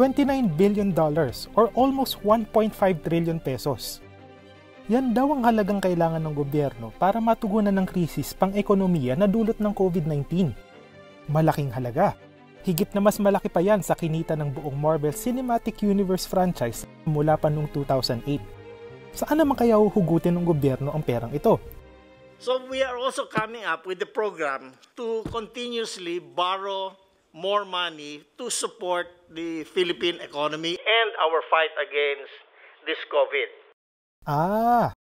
$29 billion or almost 1.5 trillion pesos. Yan daw ang halagang kailangan ng gobyerno para matugunan ng krisis pang-ekonomiya na dulot ng COVID-19. Malaking halaga. Higit na mas malaki pa yan sa kinita ng buong Marvel Cinematic Universe franchise mula pa noong 2008. Saan naman kaya huhugutin ng gobyerno ang perang ito? So we are also coming up with the program to continuously borrow more money to support the Philippine economy and our fight against this COVID.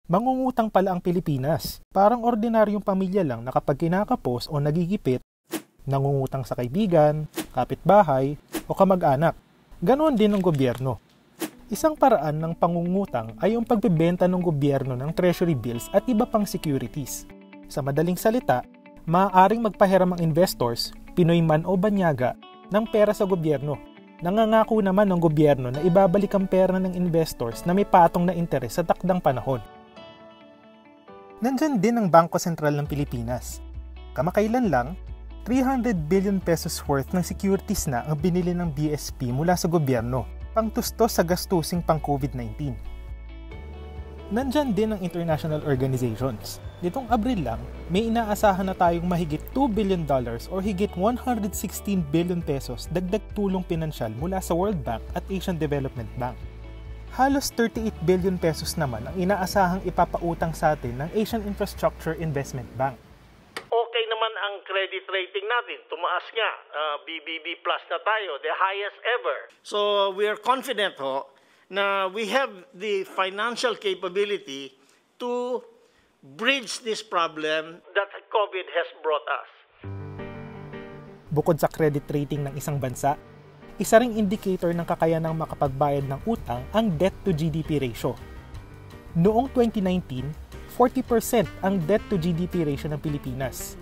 Mangungutang pala ang Pilipinas. Parang ordinaryong pamilya lang na kapag kinakapos o nagigipit, nangungutang sa kaibigan, kapitbahay, o kamag-anak. Ganon din ang gobyerno. Isang paraan ng pangungutang ay yung pagbebenta ng gobyerno ng treasury bills at iba pang securities. Sa madaling salita, maaaring magpahiram ang investors, Pinoy man o banyaga, ng pera sa gobyerno. Nangangako naman ng gobyerno na ibabalik ang pera ng investors na may patong na interes sa takdang panahon. Nandyan din ang Bangko Sentral ng Pilipinas. Kamakailan lang, 300 billion pesos worth ng securities na ang binili ng BSP mula sa gobyerno, pangtustos sa gastusing pang COVID-19. Nandyan din ang international organizations. Nitong Abril lang, may inaasahan na tayong mahigit $2 billion or higit 116 billion pesos dagdag tulong pinansyal mula sa World Bank at Asian Development Bank. Halos 38 billion pesos naman ang inaasahang ipapautang sa atin ng Asian Infrastructure Investment Bank. Okay naman ang credit rating natin. Tumaas nga. BBB plus na tayo. The highest ever. So we are confident na we have the financial capability to bridge this problem that COVID has brought us. Bukod sa credit rating ng isang bansa, isa ring indicator ng kakayanang makapagbayad ng utang ang debt to GDP ratio. Noong 2019, 40% ang debt to GDP ratio ng Pilipinas.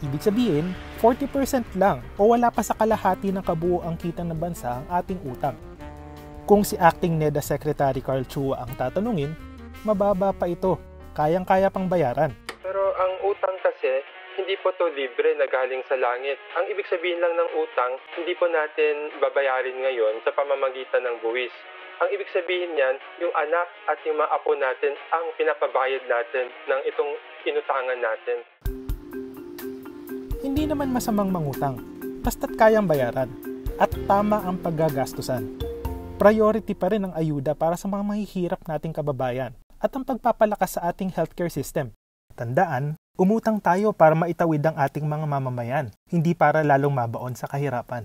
Ibig sabihin, 40% lang o wala pa sa kalahati ng kabuoang kita ng bansa ang ating utang. Kung si Acting NEDA Secretary Carl Chua ang tatanungin, mababa pa ito, kayang-kaya pang bayaran. Pero ang utang kasi, hindi po to libre na galing sa langit. Ang ibig sabihin lang ng utang, hindi po natin babayarin ngayon sa pamamagitan ng buwis. Ang ibig sabihin niyan, yung anak at yung mga apo natin ang pinapabayad natin ng itong inutangan natin. Hindi naman masamang mangutang, basta't kayang bayaran at tama ang paggagastusan. Priority pa rin ang ayuda para sa mga mahihirap nating kababayan at ang pagpapalakas sa ating healthcare system. Tandaan, umutang tayo para maitawid ang ating mga mamamayan, hindi para lalong mabaon sa kahirapan.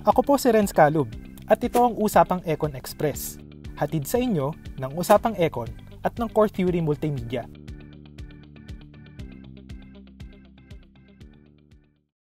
Ako po si Renz Calub at ito ang Usapang Econ Express. Hatid sa inyo ng Usapang Econ at ng Core Theory Multimedia.